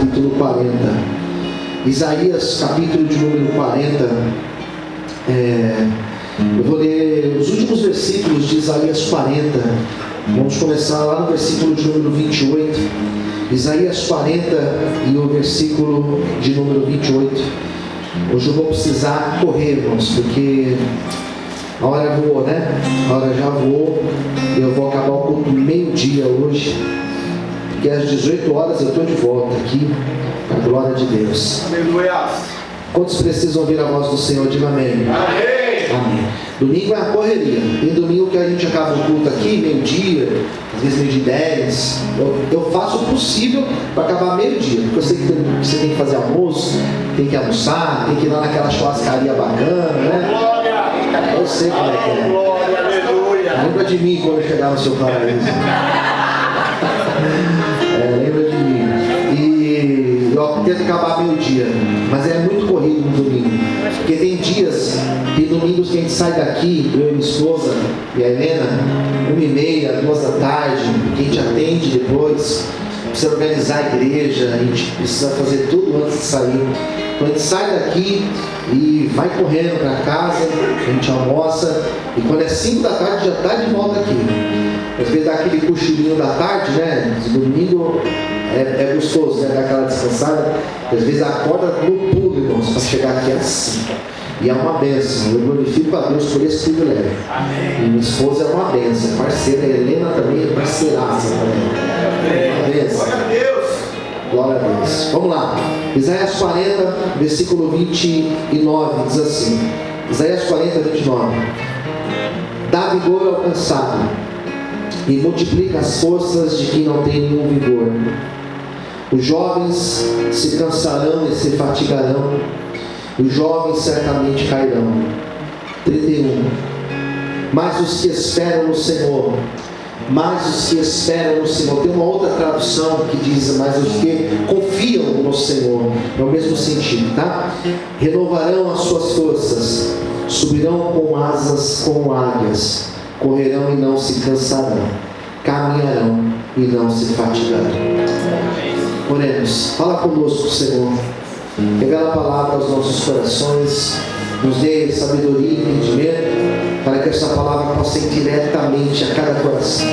capítulo 40. Isaías, capítulo de número 40. Eu vou ler os últimos versículos de Isaías 40. Vamos começar lá no versículo de número 28. Isaías 40 e o versículo de número 28. Hoje eu vou precisar correr, irmãos, porque a hora voou, né? A hora já voou. Eu vou acabar o culto meio-dia hoje, porque às 18 horas eu estou de volta aqui, para a glória de Deus. Aleluia. Quantos precisam ouvir a voz do Senhor? Diga amém. Amém. Amém. Domingo é a correria. Tem domingo que a gente acaba o culto aqui, meio-dia, às vezes meio-dia e 10. Eu faço o possível para acabar meio-dia, porque eu sei que você tem que fazer almoço, tem que almoçar, tem que ir lá naquela churrascaria bacana, né? Glória. Eu sei como é que é. Glória, aleluia. Lembra de mim quando eu chegar no seu paraíso. Lembra de mim. E eu tento acabar meio-dia, mas é muito corrido no domingo. Porque tem dias, tem domingos que a gente sai daqui, eu e minha esposa e a Helena, 1h30, 2 da tarde, que a gente atende depois, precisa organizar a igreja, a gente precisa fazer tudo antes de sair. Então a gente sai daqui e vai correndo para casa, a gente almoça, e quando é 5 da tarde já está de volta aqui. Às vezes dá aquele cochilinho da tarde, né? De domingo é gostoso, né? Dar aquela descansada. Às vezes acorda no pulo, irmãos, para chegar aqui assim. E é uma bênção. Eu glorifico a Deus por esse privilégio. Amém. E minha esposa é uma bênção, parceira. A Helena também é parceiraça também. É uma bênção. Glória a Deus. Glória a Deus. Vamos lá. Isaías 40, versículo 29, diz assim. Isaías 40, 29. Dá vigor ao cansado e multiplica as forças de quem não tem nenhum vigor. Os jovens se cansarão e se fatigarão, os jovens certamente cairão. 31. Mas os que esperam no Senhor, tem uma outra tradução que diz, mas os que confiam no Senhor, é o mesmo sentido, tá? Renovarão as suas forças, subirão com asas como águias, correrão e não se cansarão, caminharão e não se fatigarão. Oremos. Fala conosco, Senhor. Revela a palavra aos nossos corações, nos dê sabedoria e entendimento, para que essa palavra possa ir diretamente a cada coração.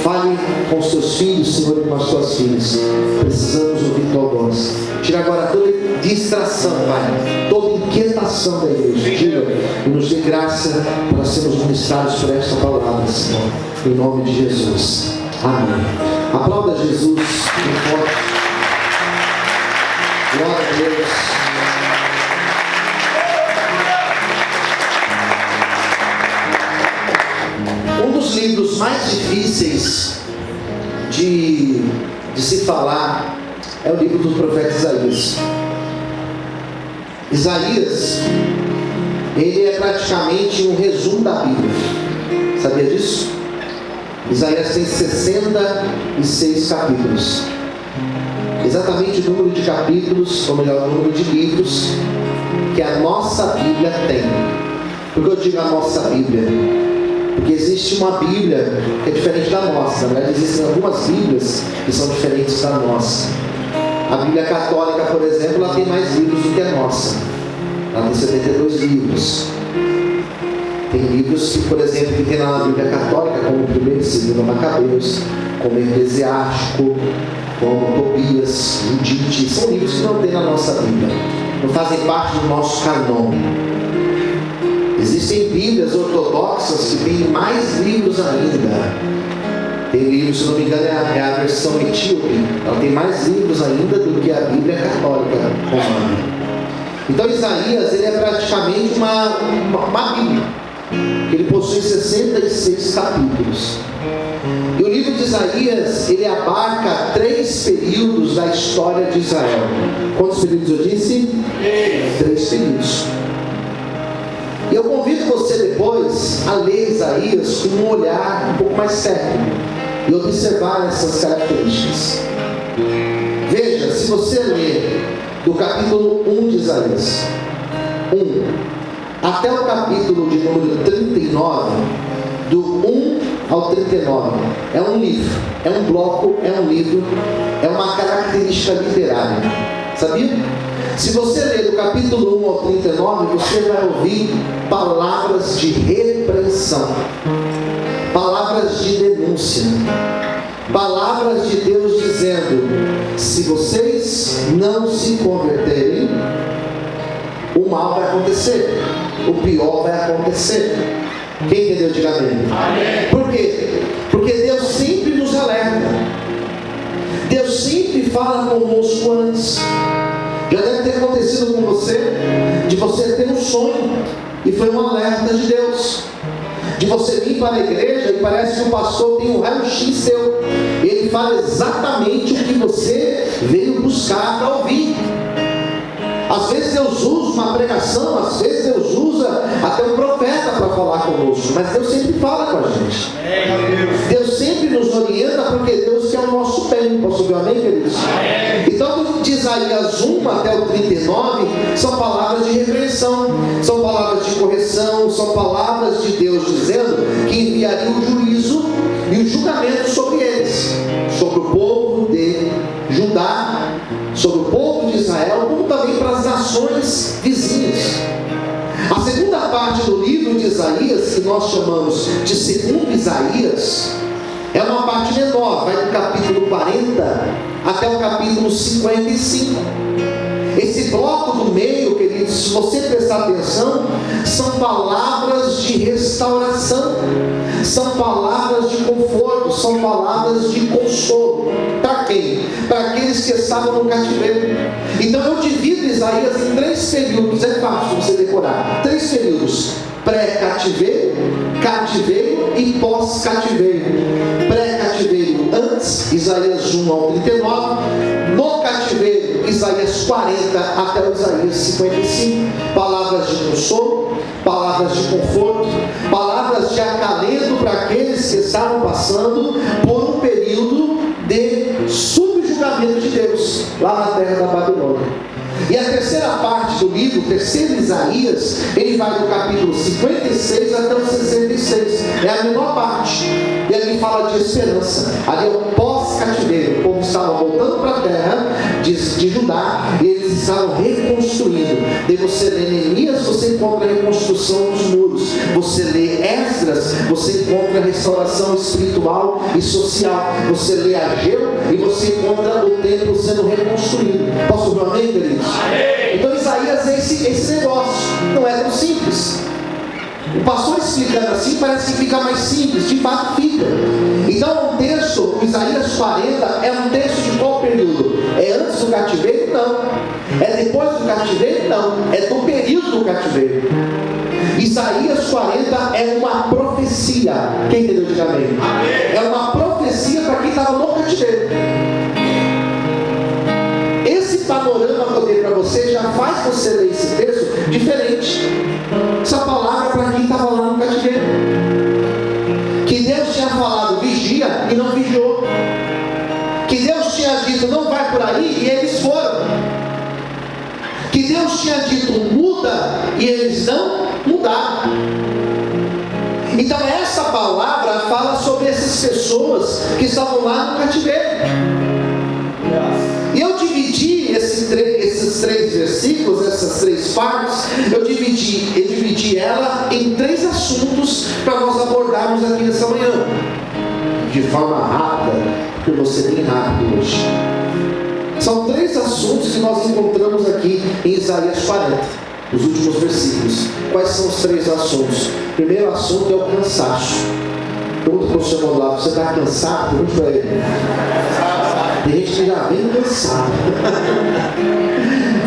Fale com os teus filhos, Senhor, e com as tuas filhas. Precisamos ouvir tua voz. Tira agora toda distração, Pai, toda inquietação da igreja. Tira e nos dê graça para sermos ministrados por esta palavra, Senhor, em nome de Jesus. Amém. Aplauda Jesus bem forte. Glória a Deus. Um dos livros mais difíceis de se falar é o livro do profeta Isaías. Isaías, ele é praticamente um resumo da Bíblia. Sabia disso? Isaías tem 66 capítulos. Exatamente o número de capítulos, ou melhor, o número de livros que a nossa Bíblia tem. Por que eu digo a nossa Bíblia? Porque existe uma Bíblia que é diferente da nossa. Na verdade, existem algumas Bíblias que são diferentes da nossa. A Bíblia Católica, por exemplo, ela tem mais livros do que a nossa. Ela tem 72 livros. Tem livros que, por exemplo, que tem na Bíblia Católica, como o 1º e 2º Macabeus, como Eclesiástico, como Tobias, Judite. São livros que não tem na nossa Bíblia, não fazem parte do nosso canon. Existem Bíblias ortodoxas que têm mais livros ainda. Tem livros, se não me engano, é a versão etíope. Ela tem mais livros ainda do que a Bíblia Católica romana. Então Isaías, ele é praticamente uma Bíblia. Ele possui 66 capítulos. E o livro de Isaías, ele abarca 3 períodos da história de Israel. Quantos períodos eu disse? 3 períodos. E eu convido você depois a ler Isaías com um olhar um pouco mais técnico e observar essas características. Veja, se você ler do capítulo 1 de Isaías 1 até o capítulo de número 39, do 1 ao 39. É um livro, é um bloco, é um livro, é uma característica literária. Sabia? Se você ler do capítulo 1 ao 39, você vai ouvir palavras de repreensão, palavras de denúncia, palavras de Deus dizendo: se vocês não se converterem, o mal vai acontecer, o pior vai acontecer. Quem entendeu, diga amém. Amém. Por quê? Porque Deus sempre nos alerta. Deus sempre fala conosco antes. Já deve ter acontecido com você, de você ter um sonho, e foi um alerta de Deus. De você vir para a igreja e parece que o pastor tem um raio-x seu. Ele fala exatamente o que você veio buscar para ouvir. Às vezes Deus usa uma pregação, às vezes Deus usa até um profeta para falar conosco, mas Deus sempre fala com a gente. Deus sempre nos orienta, porque Deus quer o nosso bem. Posso ouvir amém, queridos? Então, de Isaías 1 até o 39, são palavras de repreensão, são palavras de correção, são palavras de Deus dizendo que enviaria o juízo e o julgamento sobre eles, sobre o povo de Judá, sobre o povo de Israel, como também para as nações vizinhas. A segunda parte do livro de Isaías, que nós chamamos de segundo Isaías, é uma parte menor, vai do capítulo 40 até o capítulo 55. Esse bloco do meio, queridos, se você prestar atenção, são palavras de restauração, são palavras de conforto, são palavras de consolo. Para quem? Para aqueles que estavam no cativeiro. Então eu divido Isaías em 3 períodos, é fácil você decorar. 3 períodos: pré-cativeiro, cativeiro e pós-cativeiro. Pré-cativeiro antes, Isaías 1 ao 39. No cativeiro, Isaías 40 até o Isaías 55. Palavras de consolo, palavras de conforto, palavras de acalento para aqueles que estavam passando por um período de subjugamento de Deus lá na terra da Babilônia. E a terceira parte do livro, o terceiro Isaías, ele vai do capítulo 56 até o 66. É a menor parte. E ali fala de esperança. Ali é o pós-cativeiro. O povo estava voltando para a terra de Judá, e eles estavam reconstruindo. Daí você lê Neemias, você encontra a reconstrução dos muros. Você lê Esdras, você encontra a restauração espiritual e social. Você lê Ageu e você encontra o templo sendo reconstruído. Posso ouvir um amém, queridos? Então Isaías é esse negócio. Não é tão simples. O pastor explicando assim parece que fica mais simples. De fato fica. Então o texto, o Isaías 40, é um texto de qual período? É antes do cativeiro? Não. É depois do cativeiro? Não. É do período do cativeiro. Isaías 40 é uma profecia. Quem entendeu? Diga amém. É uma profecia para quem estava no cativeiro. Esse panorama que eu dei para você já faz você ler esse texto diferente. Essa palavra para quem estava lá no cativeiro. Que Deus tinha falado vigia e não vigiou. Que Deus tinha dito não vai por aí e eles foram. Que Deus tinha dito muda e eles não mudaram. Então essa palavra fala sobre essas pessoas que estavam lá no cativeiro. E eu dividi esses 3 versículos, essas 3 partes, eu dividi ela em 3 assuntos para nós abordarmos aqui nessa manhã. De forma rápida, porque eu vou ser bem rápido hoje. São 3 assuntos que nós encontramos aqui em Isaías 40, os últimos versículos. Quais são os 3 assuntos? O primeiro assunto é o cansaço. Pergunta para o seu irmão lá, você está cansado? Pergunta para ele. Tem gente que já vem cansado.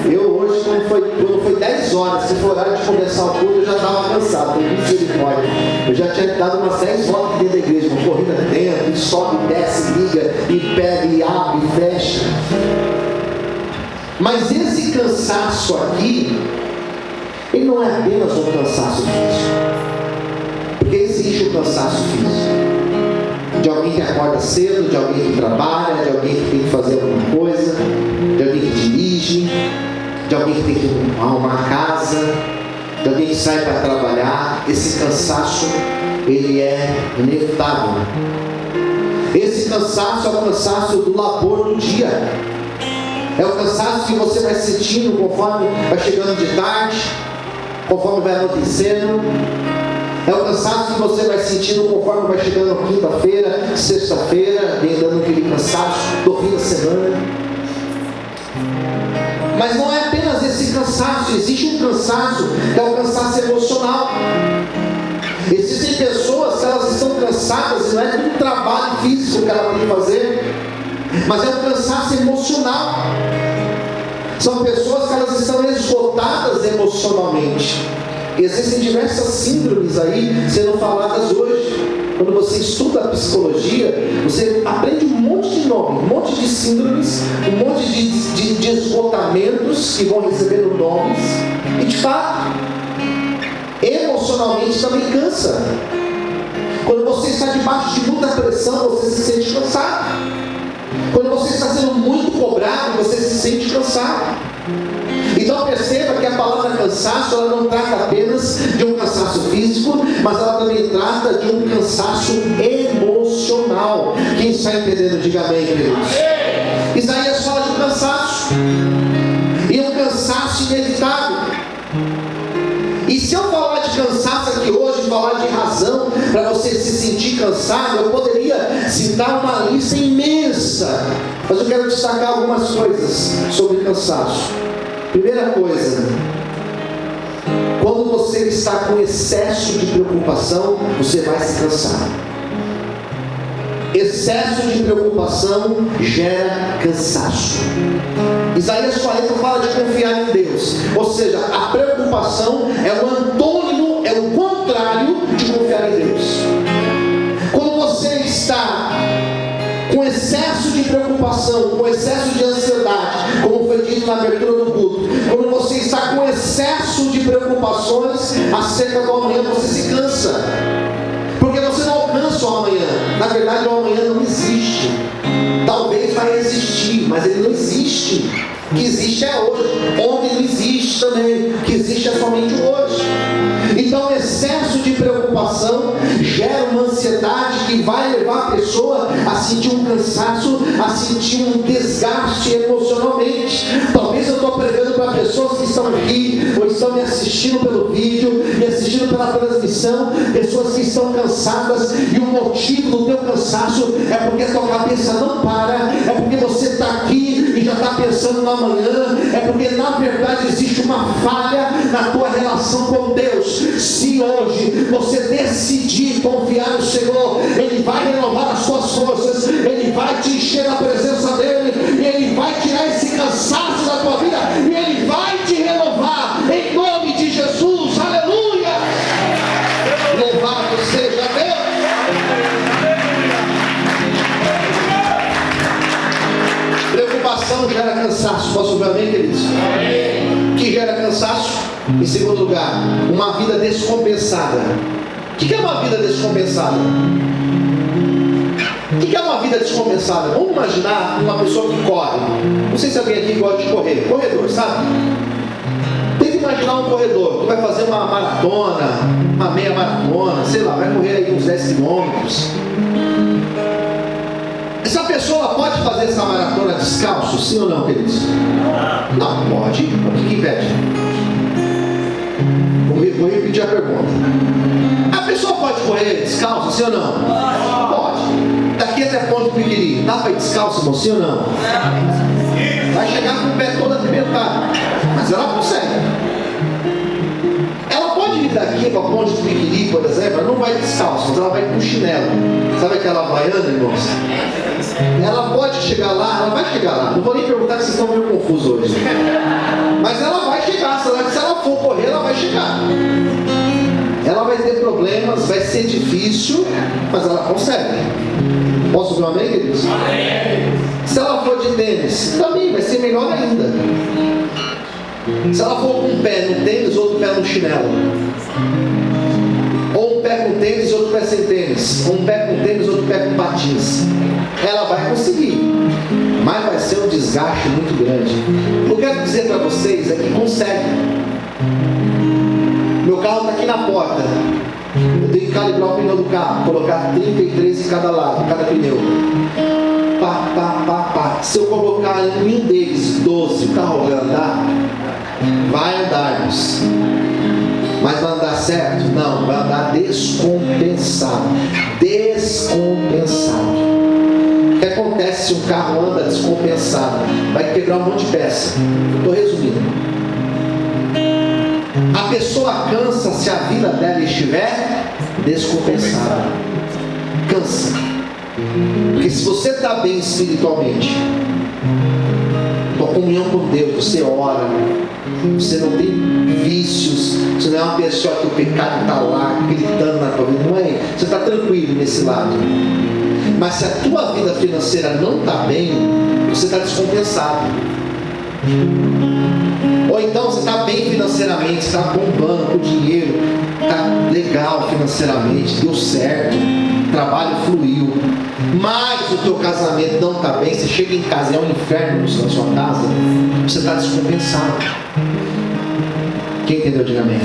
Eu hoje, quando foi 10 horas, se for horário de começar o culto, eu já estava cansado. Tem misericórdia. Eu já tinha dado umas 10 voltas dentro da igreja, uma corrida dentro, e sobe, desce, liga, e pega, e abre, e fecha. Mas esse cansaço aqui, ele não é apenas um cansaço físico. Porque existe o cansaço físico. De alguém que acorda cedo, de alguém que trabalha, de alguém que tem que fazer alguma coisa, de alguém que dirige, de alguém que tem que arrumar a casa, de alguém que sai para trabalhar. Esse cansaço ele é inevitável. Esse cansaço é o cansaço do labor do dia. É o cansaço que você vai sentindo conforme vai chegando de tarde, conforme vai anoitecendo. É o cansaço que você vai sentindo conforme vai chegando quinta-feira, sexta-feira, vem dando aquele cansaço do fim da semana. Mas não é apenas esse cansaço, existe um cansaço que é o cansaço emocional. Existem pessoas que elas estão cansadas e não é do trabalho físico que ela tem que fazer, mas é um cansaço emocional. São pessoas que elas estão esgotadas emocionalmente. Existem diversas síndromes aí sendo faladas hoje. Quando você estuda a psicologia, você aprende um monte de nome, um monte de síndromes, um monte de esgotamentos que vão recebendo nomes. E de fato, emocionalmente também cansa. Quando você está debaixo de muita pressão, você se sente cansado. Quando você está sendo muito cobrado, você se sente cansado. Então perceba que a palavra cansaço, ela não trata apenas de um cansaço físico, mas ela também trata de um cansaço emocional. Quem está entendendo, diga amém, queridos. Isaías fala de um cansaço, e um cansaço inevitável. E se eu falar de cansaço aqui hoje, falar de razão para você se sentir cansado, eu poderia citar uma lista imensa, mas eu quero destacar algumas coisas sobre cansaço. Primeira coisa, quando você está com excesso de preocupação, você vai se cansar. Excesso de preocupação gera cansaço. Isaías 40 fala de confiar em Deus. Ou seja, a preocupação é o antônimo, é o contrário de confiar em Deus. Quando você está com excesso de preocupação, com excesso de ansiedade, como foi dito na abertura do culto, quando você está com excesso de preocupações acerca do amanhã, você se cansa. Porque você não alcança o amanhã. Na verdade, o amanhã não existe. Talvez vai existir, mas ele não existe. O que existe é hoje. Ontem não existe também. O que existe é somente o hoje. Então, o excesso de preocupação gera uma ansiedade que vai levar a pessoa a sentir um cansaço, a sentir um desgaste emocionalmente. Talvez eu estou pregando para pessoas que estão aqui, ou estão me assistindo pelo vídeo, me assistindo pela transmissão, pessoas que estão cansadas, e o motivo do teu cansaço é porque a tua cabeça não para, é porque você está aqui e já está pensando no amanhã, é porque na verdade existe uma falha na tua relação com Deus. Se hoje você decidir confiar no Senhor, Ele vai renovar as suas forças, Ele vai te encher da presença dEle, e Ele vai tirar esse cansaço da tua vida, e Ele vai te renovar, em nome de Jesus, aleluia! Louvado seja Deus! Preocupação gera cansaço, posso ouvir amém, queridos? O que gera cansaço? Em segundo lugar, uma vida descompensada. O que é uma vida descompensada? O que é uma vida descompensada? Vamos imaginar uma pessoa que corre. Não sei se alguém aqui gosta de correr. Corredor, sabe? Tem que imaginar um corredor que vai fazer uma maratona, uma meia maratona, sei lá, vai correr aí uns 10 quilômetros. Essa pessoa pode fazer essa maratona descalço? Sim ou não, queridos? Não, pode. O que impede? Vou repetir a pergunta. A pessoa pode correr descalço, sim ou não? Pode. Daqui até Ponte Piquiri, dá para ir descalço, irmão, sim ou não? Vai chegar com o pé todo apimentado, mas ela consegue. Ela pode ir daqui para Ponte Piquiri, por exemplo, ela não vai descalço, mas ela vai com chinelo. Sabe aquela havaiana, irmãos? Ela pode chegar lá, ela vai chegar lá. Não vou nem perguntar que vocês estão meio confusos hoje. Mas ela vai chegar, se ela for correr, ela vai chegar. Ela vai ter problemas, vai ser difícil, mas ela consegue. Posso ouvir um amém, queridos? Amém. Se ela for de tênis, também vai ser melhor ainda. Se ela for com um pé no tênis, outro pé no chinelo, ou um pé com tênis e outro pé sem tênis, ou um pé com tênis e outro pé com patins, ela vai conseguir, mas vai ser um desgaste muito grande. Eu quero dizer para vocês é que consegue. Meu carro está aqui na porta, Eu tenho que calibrar o pneu do carro, colocar 33 em cada lado, cada pneu. Pá. Se eu colocar em um deles 12, o carro vai andar? Vai andar, irmãos. Mas vai andar certo? Não, vai andar descompensado. Descompensado. O que acontece se um carro anda descompensado? Vai quebrar um monte de peça. Estou resumindo. A pessoa cansa se a vida dela estiver descompensada. Cansa. Porque se você está bem espiritualmente, tua comunhão com Deus, você ora, você não tem vícios, você não é uma pessoa que o pecado está lá gritando na tua vida, não é? Você está tranquilo nesse lado. Mas se a tua vida financeira não está bem, você está descompensado. Ou então você está bem financeiramente, você está bombando com dinheiro, está legal financeiramente, deu certo, o trabalho fluiu, mas o teu casamento não está bem, você chega em casa e é um inferno na sua casa, você está descompensado. Quem entendeu, diga amém.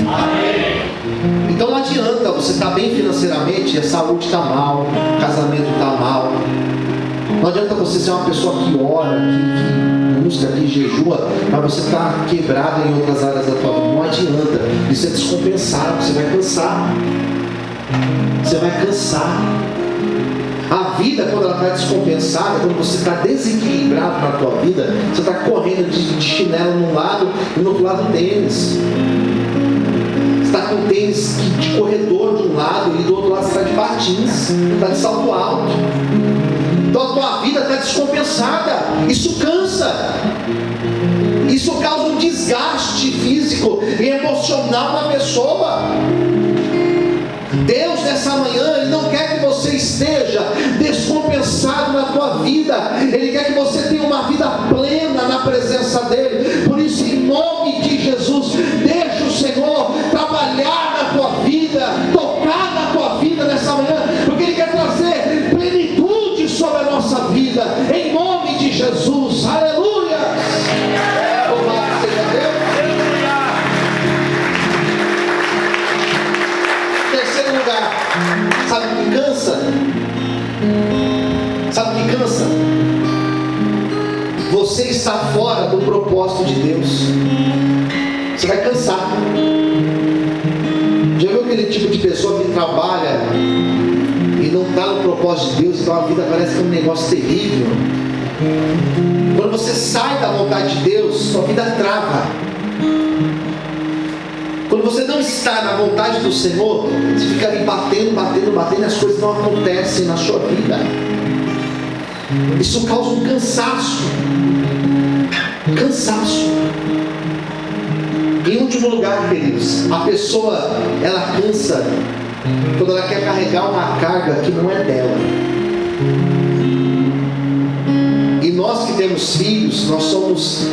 Então não adianta você estar bem financeiramente e a saúde está mal, o casamento está mal. Não adianta você ser uma pessoa que ora, que busca, que jejua, mas você está quebrado em outras áreas da tua vida. Não adianta. Isso é descompensado. Você vai cansar. Você vai cansar. A vida, quando ela está descompensada, quando você está desequilibrado na tua vida, você está correndo de chinelo num lado e no outro lado tênis. Você está com tênis de corredor de um lado e do outro lado você está de patins, está de salto alto. Então a tua vida está descompensada. Isso cansa. Isso causa um desgaste físico e emocional na pessoa. Deus nessa manhã, Ele não quer que você esteja descompensado na tua vida. Ele quer que você tenha uma vida plena na presença dEle. Por isso, em nome de Jesus, deixa o Senhor trabalhar na tua vida, tocar na tua vida nessa manhã, porque Ele quer trazer plenitude sobre a nossa vida, em nome de Jesus. Aleluia! Louvado seja Deus. Terceiro lugar, sabe o que cansa? Sabe o que cansa? Você está fora do propósito de Deus. Você vai cansar. Já viu aquele tipo de pessoa que trabalha e não está no propósito de Deus, então a vida parece que é um negócio terrível? Quando você sai da vontade de Deus, sua vida trava. Quando você não está na vontade do Senhor, você fica ali batendo, e as coisas não acontecem na sua vida. Isso causa um cansaço. Em último lugar, queridos, a pessoa, ela cansa quando ela quer carregar uma carga que não é dela. E nós que temos filhos, nós somos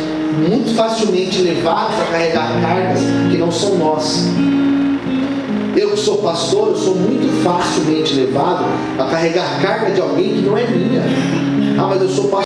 muito facilmente levados a carregar cargas que não são nossas. Eu que sou pastor, eu sou muito facilmente levado a carregar carga de alguém que não é minha. Ah, mas eu sou pastor.